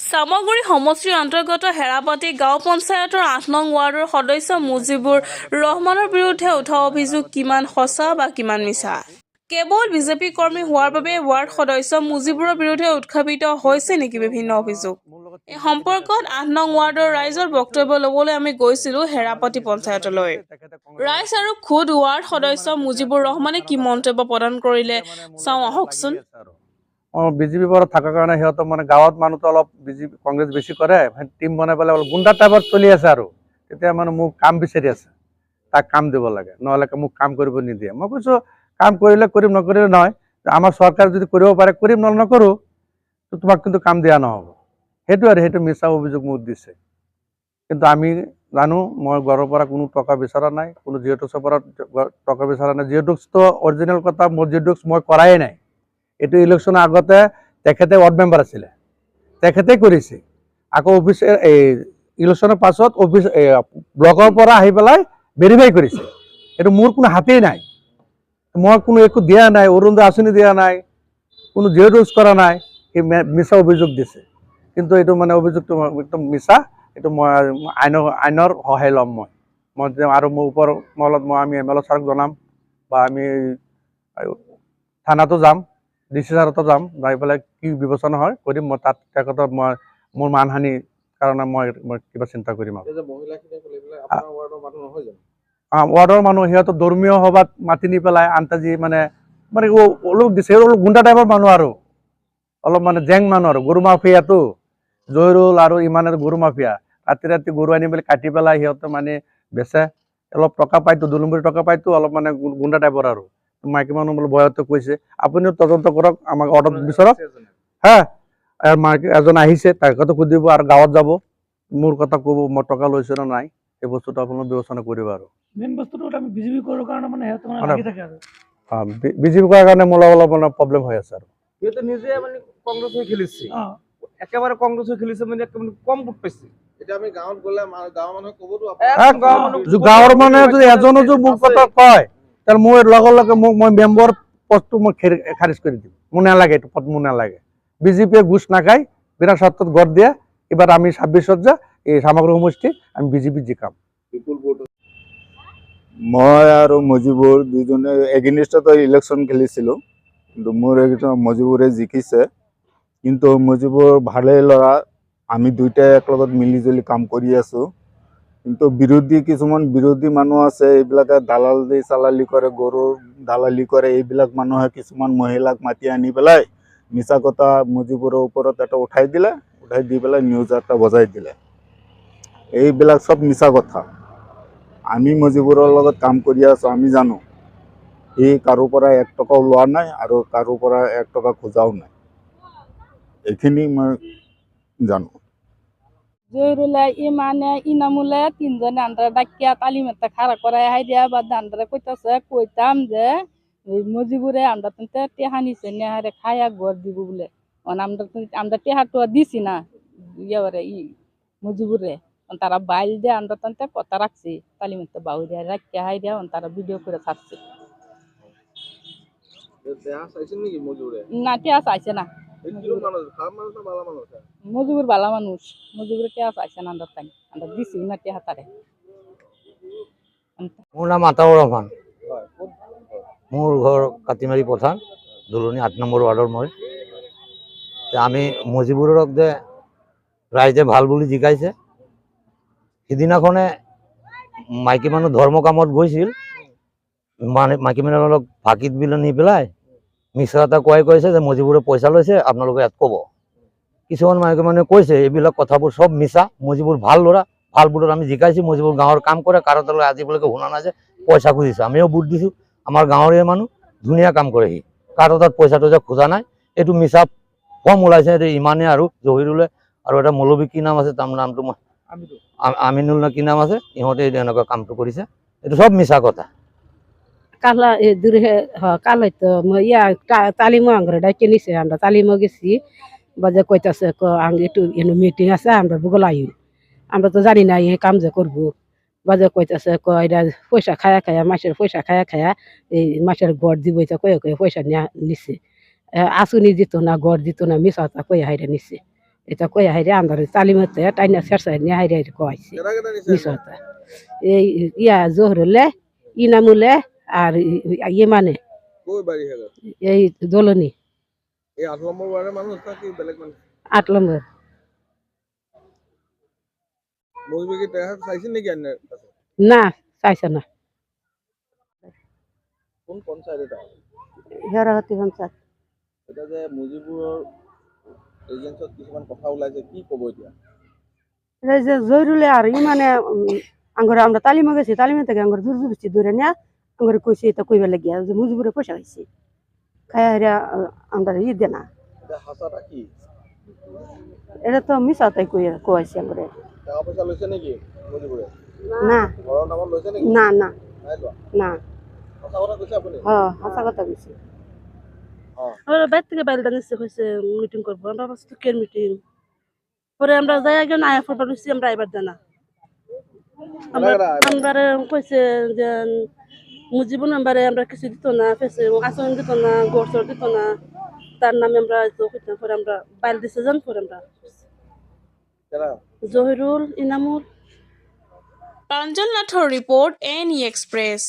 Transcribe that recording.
চামগুৰি সমষ্টিৰ অন্তৰ্গত হেৰাপাতি গাঁও পঞ্চায়তৰ ৮ নং ৱাৰ্ডৰ সদস্য মুজিবুৰ ৰহমানৰ বিৰুদ্ধে উঠা অভিযোগ কিমান সঁচা বা কিমান মিছা? কেৱল বিজেপি কৰ্মী হোৱাৰ বাবে ৱাৰ্ড সদস্য মুজিবুৰৰ বিৰুদ্ধে উত্থাপিত হৈছে নেকি বিভিন্ন অভিযোগ? এই সম্পৰ্কত ৮ নং ৱাৰ্ডৰ ৰাইজৰ বক্তব্য ল'বলৈ আমি গৈছিলো হেৰাপাতি পঞ্চায়তলৈ। ৰাইজ আৰু খুদ ৱাৰ্ড সদস্য মুজিবুৰ ৰহমানে কি মন্তব্য প্ৰদান কৰিলে চাওঁ আহকচোন। বিজেপি পৰা থকাৰ কাৰণে সিহঁতৰ মানে গাঁৱত মানুহটো অলপ বিজেপি কংগ্ৰেছ বেছি কৰে, টিম বনাই পেলাই অলপ গুণ্ডা টাইপত চলি আছে আৰু তেতিয়া মানে মোক কাম বিচাৰি আছে, তাক কাম দিব লাগে, নহ'লে মোক কাম কৰিব নিদিয়ে। মই কৈছোঁ কাম কৰিলে কৰিম, নকৰিলে নহয়, আমাৰ চৰকাৰ যদি কৰিব পাৰে কৰিম, নহ'লে নকৰোঁ, তোমাক কিন্তু কাম দিয়া নহ'ব। সেইটো মিছা অভিযোগ মোক দিছে। কিন্তু আমি জানো মই ঘৰৰ পৰা কোনো টকা বিচৰা নাই, কোনো জিঅ'টক্সৰ পৰা টকা বিচৰা নাই। জিঅ'টক্সটো অৰিজিনেল কথা, মোৰ জিঅ'টক্স মই কৰাই নাই। এইটো ইলেকশ্যনৰ আগতে তেখেতে ৱাৰ্ড মেম্বাৰ আছিলে, তেখেতেই কৰিছে। আকৌ অফিচ এই ইলেকশ্যনৰ পাছত অফিচ ব্লকৰ পৰা আহি পেলাই ভেৰিফাই কৰিছে। এইটো মোৰ কোনো হাতেই নাই, মই কোনো একো দিয়া নাই, অৰুণোদয় আঁচনি দিয়া নাই, কোনো জিঅ'টক্স কৰা নাই। সেই মিছা অভিযোগ দিছে, কিন্তু এইটো মানে অভিযোগটো একদম মিছা। এইটো মই আইনৰ সহায় ল'ম। মই আৰু মোৰ ওপৰত আমি MLA ছাৰক জনাম, বা আমি থানাতো যাম, DC ছাৰতো যাম, যাই পেলাই কি বিবেচনা হয় কৰিম। মই তাত তেখেতক মোৰ মানহানিৰ কাৰণে মই কিবা চিন্তা কৰিম। ৱাৰ্ডৰ মানুহ সিহঁতৰ ধৰ্মীয় সভাত মাতি নি পেলাই আনতাজি মানে অলপ দিছে, অলপ গুণ্ডা টাইপৰ মানুহ আৰু অলপ মানে জেং মানুহ আৰু গৰু মাফিয়াটো জয়ৰুল আৰু ইমানে গৰু মাফিয়া। ৰাতি গৰু আনি পেলাই কাটি পেলাই সিহঁতে মানে বেচে, অলপ টকা পাইতো, 2 নম্বৰ টকা পাইতো, অলপ মানে গুণ্ডা টাইপৰ আৰু মাইকী মানুহ বোলে বয়সতে কৈছে। আপুনিও তদন্ত কৰক, আমাক অৰ্ডাৰ বিচৰক। হা, এজন আহিছে, তেখেতক সুধিব আৰু গাঁৱত যাব, মোৰ কথা ক'ব, মই টকা লৈছো নে নাই। এই বস্তুটো আপোনালোক বিবেচনা কৰিব। আৰু মেইন বস্তুটো আমি বিজেপি কৰাৰ কাৰণে মানে সিহঁতে মানে লাগি থাকে আৰু বিজেপি কৰাৰ কাৰণে মোৰ অলপ মানে প্ৰব্লেম হৈ আছে। আৰু সিহঁতে নিজে মানে কংগ্ৰেছ হৈ খেলিছে, একেবাৰে কংগ্ৰেছ হৈ খেলিছে, মানে কম ভোট পাইছে। এতিয়া আমি গাঁৱত গ'লে গাঁৱৰ মানুহে ক'বতো, গাঁৱৰ মানুহে যদি এজনো যদি মোৰ কথা কয়, তাহলে মোৰ লগে মই মেম্বাৰ পদটো মই খাৰিজ কৰি দিম। মোৰ নালাগে, এইটো পদ মোৰ নালাগে। বিজেপিয়ে ঘুষ নাখায়, বিৰাট স্বাৰ্থত গঢ় দিয়ে। এবাৰ আমি 26ত যে এই চামগুৰি সমষ্টি আমি বিজেপি জিকাম। মই আৰু মুজিবুৰ দুজনে এগেইনষ্টত ইলেকশ্যন খেলিছিলোঁ, কিন্তু মোৰ মুজিবুৰে জিকিছে। কিন্তু মুজিবুৰ ভালেই ল'ৰা, আমি দুইটাই একেলগত মিলিজুলি কাম কৰি আছোঁ। কিন্তু কিছুমান বিৰোধী মানুহ আছে, এইবিলাকে চালালি কৰে, গৰুৰ দালালি কৰে। এইবিলাক মানুহে কিছুমান মহিলাক মাতি আনি পেলাই মিছা কথা মুজিবুৰৰ ওপৰত এটা উঠাই দি পেলাই নিউজ এটা বজাই দিলে। এইবিলাক চব মিছা কথা। আমি মুজিবুৰৰ লগত কাম কৰি আছোঁ, আমি জানো সি কাৰো পৰা 1 টকাও লোৱা নাই আৰু কাৰো পৰা 1 টকা খোজাও নাই। এইখিনি মই জানো। জয়ৰুলে ইমানে ইনামুলে 3জনে আন্দারে ডাকিয়া তালি মারতে খাড়া করায় হাইদিয়া বা আন্দারে কইতাছে কইতাম যে মুজিবুরে আমরা তো টেহা নিছে নেহারে খায়া ঘর দিব বলে। আমরা টেহাটো দিছি না ইয়ে মুজিবুরে, তারা বাইল দিয়ে আমরা তো কথা রাখছি, তালি মারতে বাউরিয়া রাখিয়া হাইদিয়া তারা ভিডিও করে ছাড়ছে। না টেহা চাইছে না, মুজিবুর ভালো মানুষ, মুজিবুর টেহা চাইছে না, আমরা দিছি না টেহা তারে। মোৰ নাম আতাউৰ ৰহমান, মোৰ ঘৰ কাটিমাৰি পথাৰ, দুলনি 8 নম্বৰ ৱাৰ্ডৰ। মই আমি মুজিবুৰক যে ৰাইজে ভাল বুলি জিকাইছে, সিদিনাখনে মাইকী মানুহ ধৰ্ম কামত গৈছিল, মাইকী মানুহক ভাকিত বিল নি পেলাই মিছা এটা কৈছে যে মুজিবুৰে পইচা লৈছে, আপোনালোকে ইয়াত ক'ব। কিছুমান মাইকী মানুহে কৈছে এইবিলাক কথাবোৰ চব মিছা। মুজিবুৰ ভাল ল'ৰা, ভাল বুটত আমি জিকাইছোঁ। মুজিবুৰ গাঁৱৰ কাম কৰে, কাৰো তালৈ আজিলৈকে শুনা নাই যে পইচা খুজিছে। আমিও বুট দিছোঁ, আমাৰ গাঁৱৰে মানুহ, ধুনীয়া কাম কৰে সি, কাৰো তাত পইচা টইচা খোজা নাই। এইটো মিছা ফৰ্ম ওলাইছে। এইটো ইমানে আৰু জহিৰুলে আৰু এটা মৌলবী কি নাম আছে, তাৰ নামটো মই আমিনুল না কি নাম আছে, ইহঁতে এনেকুৱা কামটো কৰিছে। এইটো চব মিছা কথা। কালা কাল হয়তো ইয়া তালিমো আংরে ডাইকে নিছে, আমরা তালিমও গেছি, বাজে কইতাছে একটু মিটিং আছে, আমরা ভূগোল আমরা তো জানি না এই কাম যে করবো। বাজে কইতাছে এটা পয়সা খায়া মাসের পয়সা খায়া এই মাসের গড় দিব, কয়ে পয়সা নিছে। আসুনি দিত না, গড় দিত না, মিশা কয়ে হাইরা নিছে। এটা কই হাইরে আমরা তালিমতে টাইনা শেরসাই নিয়ে হাইরে হাইরে কইছে কেটা কেটা নিছে মিশতে এই ইয়া জোহরলে ইনামুলে আর ইয়ে মানে কই বাড়ি হেগা এই দোলনি এই 8 নম্বর ওয়ার্ডের মানুষ নাকি বেলেগ মানুষ 8 নম্বর মজিবুর কি টাকা চাইছেন নাকি আপনার কাছে না চাইছে না কোন পঞ্চায়েত এটা হেরাহতি পঞ্চায়েত এটা যে মুজিবুৰৰ এজেন্সত কিছুমান কথা ওলাইছে কি ক'ব এতিয়া এই যে জয়রুলে আর ইমানে আঙ্গরে আমরা তালিমে গেছি তালিমে থেকে আঙ্গরে দূর দূর দূরে নিয়ে আঙ্গরে কইছে এটা কইবে লাগিয়া যে মুজিবুরে পয়সা খাইছে খায় হাইরা আমরা দে না এটা হাসাটা কি এটা তো মিছা তাই কইছে আঙ্গরে টাকা পয়সা লৈছে নেকি মুজিবুৰে না ঘৰৰ নামত লৈছে নেকি না না নাই লোৱা না সঁচা কথা কৈছে আপুনি হাসা কথা কইছে হ্যাঁ। আমরা বাইরে থেকে বাইরে দাঁড়িয়েছে কইছে মিটিং করবো আমরা ভাবছি কেন মিটিং পরে আমরা যাই আগে না ফটো লইছি আমরা এবার জানা আমরা কইছে যে মুজিবুর নাম্বারে আমরা কিছু দিত না ফেসে আসন দিত না গোরসর দিত না তার নামে আমরা কইতাম পরে আমরা বাইরে দিছে যান পরে আমরা কেনা জহিরুল ইনামুল প্ৰাঞ্জল নাথৰ ৰিপৰ্ট NE এক্সপ্ৰেছ